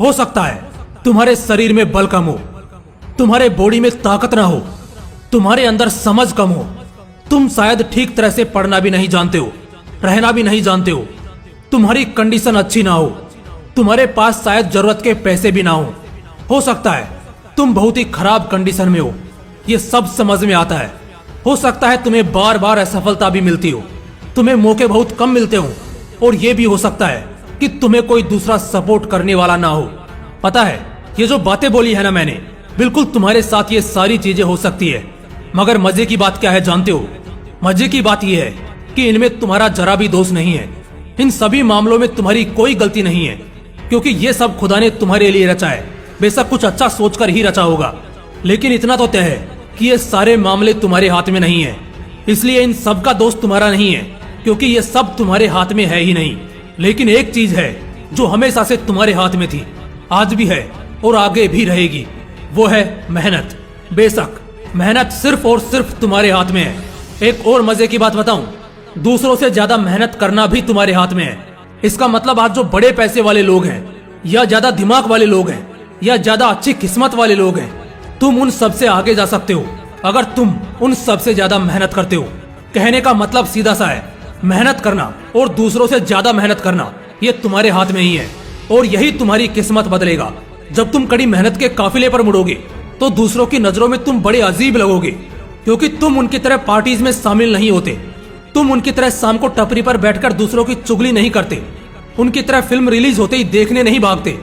हो सकता है तुम्हारे शरीर में बल कम हो, तुम्हारे बॉडी में ताकत ना हो, तुम्हारे अंदर समझ कम हो, तुम शायद ठीक तरह से पढ़ना भी नहीं जानते हो, रहना भी नहीं जानते हो, तुम्हारी कंडीशन अच्छी ना हो, तुम्हारे पास शायद जरूरत के पैसे भी ना हो सकता है तुम बहुत ही खराब कंडीशन में हो, ये सब समझ में आता है। हो सकता है तुम्हें बार बार असफलता भी मिलती हो, तुम्हें मौके बहुत कम मिलते हो, और ये भी हो सकता है कि तुम्हें कोई दूसरा सपोर्ट करने वाला ना हो। पता है, ये जो बातें बोली है ना मैंने, बिल्कुल तुम्हारे साथ ये सारी चीजें हो सकती है। मगर मजे की बात क्या है जानते हो? मजे की बात यह है कि इनमें तुम्हारा जरा भी दोष नहीं है। इन सभी मामलों में तुम्हारी कोई गलती नहीं है, क्योंकि ये सब खुदा ने तुम्हारे लिए रचा है। बेशक कुछ अच्छा सोचकर ही रचा होगा, लेकिन इतना तो तय है कि ये सारे मामले तुम्हारे हाथ में नहीं है। इसलिए इन सब का दोष तुम्हारा नहीं है, क्योंकि ये सब तुम्हारे हाथ में है ही नहीं। लेकिन एक चीज है जो हमेशा से तुम्हारे हाथ में थी, आज भी है और आगे भी रहेगी, वो है मेहनत। बेशक मेहनत सिर्फ और सिर्फ तुम्हारे हाथ में है। एक और मजे की बात बताऊं, दूसरों से ज्यादा मेहनत करना भी तुम्हारे हाथ में है। इसका मतलब आज जो बड़े पैसे वाले लोग हैं, या ज्यादा दिमाग वाले लोग हैं, या ज्यादा अच्छी किस्मत वाले लोग हैं, तुम उन सबसे आगे जा सकते हो अगर तुम उन सबसे ज्यादा मेहनत करते हो। कहने का मतलब सीधा सा है, मेहनत करना और दूसरों से ज्यादा मेहनत करना ये तुम्हारे हाथ में ही है, और यही तुम्हारी किस्मत बदलेगा। जब तुम कड़ी मेहनत के काफिले पर मुड़ोगे तो दूसरों की नजरों में तुम बड़े अजीब लगोगे, क्योंकि तुम उनकी तरह पार्टीज में शामिल नहीं होते। तुम उनकी तरह शाम को टपरी पर बैठकर दूसरों की चुगली नहीं करते, उनकी तरह फिल्म रिलीज होते ही देखने नहीं भागते,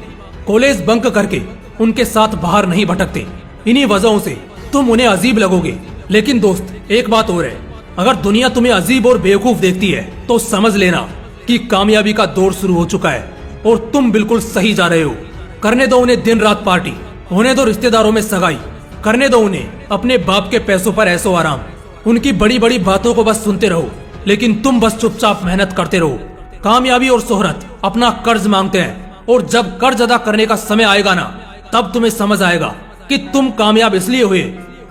कॉलेज बंक करके उनके साथ बाहर नहीं भटकते। इन्हीं वजहों से तुम उन्हें अजीब लगोगे। लेकिन दोस्त, एक बात और है, अगर दुनिया तुम्हें अजीब और बेवकूफ देखती है तो समझ लेना कि कामयाबी का दौर शुरू हो चुका है और तुम बिल्कुल सही जा रहे हो। करने दो उन्हें दिन रात पार्टी, होने दो रिश्तेदारों में सगाई, करने दो उन्हें अपने बाप के पैसों पर ऐसो आराम। उनकी बड़ी बड़ी बातों को बस सुनते रहो, लेकिन तुम बस चुपचाप मेहनत करते रहो। कामयाबी और शोहरत अपना कर्ज मांगते हैं, और जब कर्ज अदा करने का समय आएगा ना, तब तुम्हें समझ आएगा कि तुम कामयाब इसलिए हुए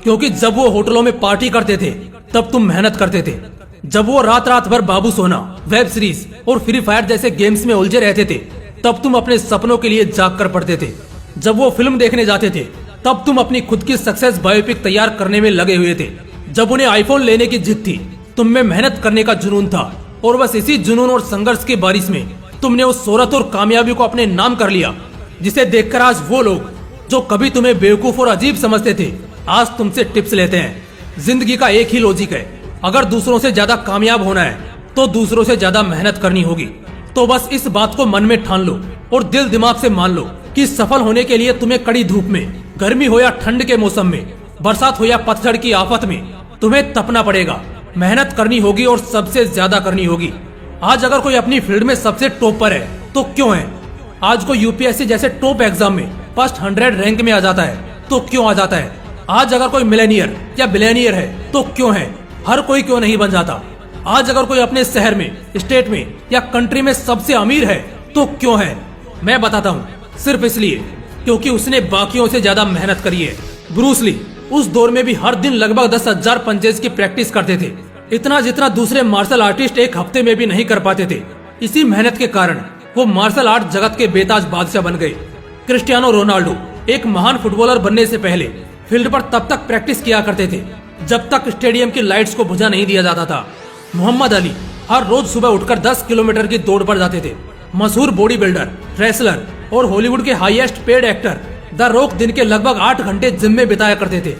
क्योंकि जब वो होटलों में पार्टी करते थे तब तुम मेहनत करते थे। जब वो रात रात भर बाबू सोना, वेब सीरीज और फ्री फायर जैसे गेम्स में उलझे रहते थे तब तुम अपने सपनों के लिए जाग कर पड़ते थे। जब वो फिल्म देखने जाते थे तब तुम अपनी खुद की सक्सेस बायोपिक तैयार करने में लगे हुए थे। जब उन्हें आईफोन लेने की जिद थी, तुम में मेहनत करने का जुनून था, और बस इसी जुनून और संघर्ष की बारिश में तुमने उस शोहरत और कामयाबी को अपने नाम कर लिया, जिसे देखकर आज वो लोग जो कभी तुम्हें बेवकूफ और अजीब समझते थे, आज तुमसे टिप्स लेते हैं। जिंदगी का एक ही लॉजिक है, अगर दूसरों से ज्यादा कामयाब होना है तो दूसरों से ज्यादा मेहनत करनी होगी। तो बस इस बात को मन में ठान लो और दिल दिमाग से मान लो कि सफल होने के लिए तुम्हें कड़ी धूप में, गर्मी हो या ठंड के मौसम में, बरसात हो या पतझड़ की आफत में, तुम्हें तपना पड़ेगा, मेहनत करनी होगी और सबसे ज्यादा करनी होगी। आज अगर कोई अपनी फील्ड में सबसे टॉप पर है तो क्यों है? आज को यूपीएससी जैसे टॉप एग्जाम में फर्स्ट 100 रैंक में आ जाता है तो क्यों आ जाता है? आज अगर कोई मिलेनियर या बिलियनियर है तो क्यों है? हर कोई क्यों नहीं बन जाता? आज अगर कोई अपने शहर में, स्टेट में या कंट्री में सबसे अमीर है तो क्यों है? मैं बताता हूँ, सिर्फ इसलिए क्योंकि उसने बाकियों से ज्यादा मेहनत करी है। ब्रूस ली उस दौर में भी हर दिन लगभग 10,000 पंचेज की प्रैक्टिस करते थे, इतना जितना दूसरे मार्शल आर्टिस्ट एक हफ्ते में भी नहीं कर पाते थे। इसी मेहनत के कारण वो मार्शल आर्ट जगत के बेताज बादशाह बन गए। क्रिस्टियानो रोनाल्डो एक महान फुटबॉलर बनने से पहले फील्ड पर तब तक प्रैक्टिस किया करते थे जब तक स्टेडियम की लाइट्स को बुझा नहीं दिया जाता था। मोहम्मद अली हर रोज सुबह उठकर 10 किलोमीटर की दौड़ पर जाते थे। मशहूर बॉडी बिल्डर, रेसलर और हॉलीवुड के highest paid actor the rock दिन के लगभग 8 घंटे जिम में बिताया करते थे।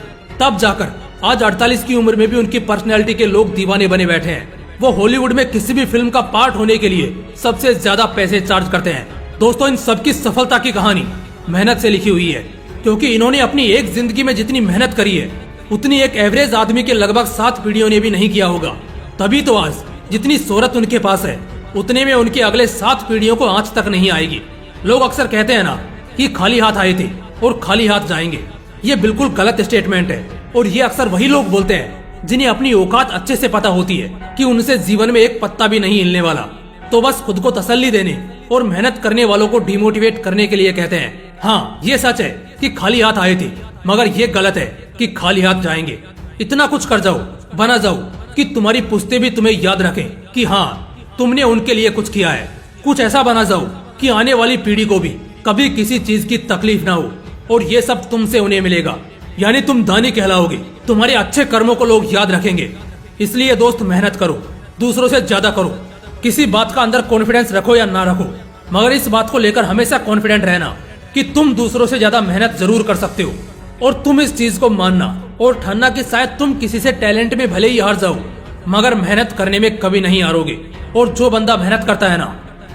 तब जाकर आज 48 की उम्र में भी उनकी पर्सनैलिटी के लोग दीवाने बने बैठे हैं। वो हॉलीवुड में किसी भी फिल्म का पार्ट होने के लिए सबसे ज्यादा पैसे चार्ज करते हैं। दोस्तों, इन सबकी सफलता की कहानी मेहनत से लिखी हुई है, क्योंकि इन्होंने अपनी एक जिंदगी में जितनी मेहनत करी है उतनी एक एवरेज आदमी के लगभग 7 पीढ़ियों ने भी नहीं किया होगा। तभी तो आज जितनी शोहरत उनके पास है उतने में उनके अगले 7 पीढ़ियों को आंच तक नहीं आएगी। लोग अक्सर कहते हैं ना कि खाली हाथ आए थे और खाली हाथ जाएंगे। ये बिल्कुल गलत स्टेटमेंट है, और ये अक्सर वही लोग बोलते हैं जिन्हें अपनी औकात अच्छे से पता होती है कि उनसे जीवन में एक पत्ता भी नहीं हिलने वाला। तो बस खुद को तसल्ली देने और मेहनत करने वालों को डिमोटिवेट करने के लिए कहते हैं। हाँ, ये सच है कि खाली हाथ आए थे, मगर ये गलत है कि खाली हाथ जाएंगे। इतना कुछ कर जाओ, बना जाओ कि तुम्हारी पुश्ते भी तुम्हें याद रखें कि हाँ, तुमने उनके लिए कुछ किया है। कुछ ऐसा बना जाओ कि आने वाली पीढ़ी को भी कभी किसी चीज की तकलीफ ना हो, और ये सब तुमसे उन्हें मिलेगा, यानी तुम दानी कहलाओगे। तुम्हारे अच्छे कर्मों को लोग याद रखेंगे। इसलिए दोस्त मेहनत करो, दूसरों से ज्यादा करो। किसी बात का अंदर कॉन्फिडेंस रखो या ना रखो, मगर इस बात को लेकर हमेशा कॉन्फिडेंट रहना कि तुम दूसरों से ज्यादा मेहनत जरूर कर सकते हो। और तुम इस चीज को मानना और ठानना कि शायद तुम किसी से टैलेंट में भले ही हार जाओ, मगर मेहनत करने में कभी नहीं हारोगे। और जो बंदा मेहनत करता है ना,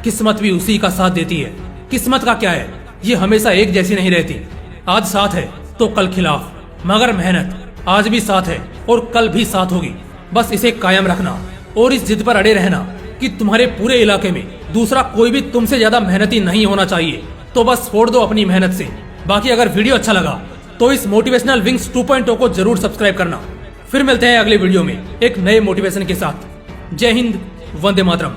किस्मत भी उसी का साथ देती है। किस्मत का क्या है, ये हमेशा एक जैसी नहीं रहती। आज साथ है तो कल खिलाफ, मगर मेहनत आज भी साथ है और कल भी साथ होगी। बस इसे कायम रखना और इस जिद पर अड़े रहना कि तुम्हारे पूरे इलाके में दूसरा कोई भी तुमसे ज्यादा मेहनती नहीं होना चाहिए। तो बस छोड़ दो अपनी मेहनत से। बाकी अगर वीडियो अच्छा लगा तो इस मोटिवेशनल विंग्स 2.0 को जरूर सब्सक्राइब करना। फिर मिलते हैं अगले वीडियो में एक नए मोटिवेशन के साथ। जय हिंद, वंदे मातरम।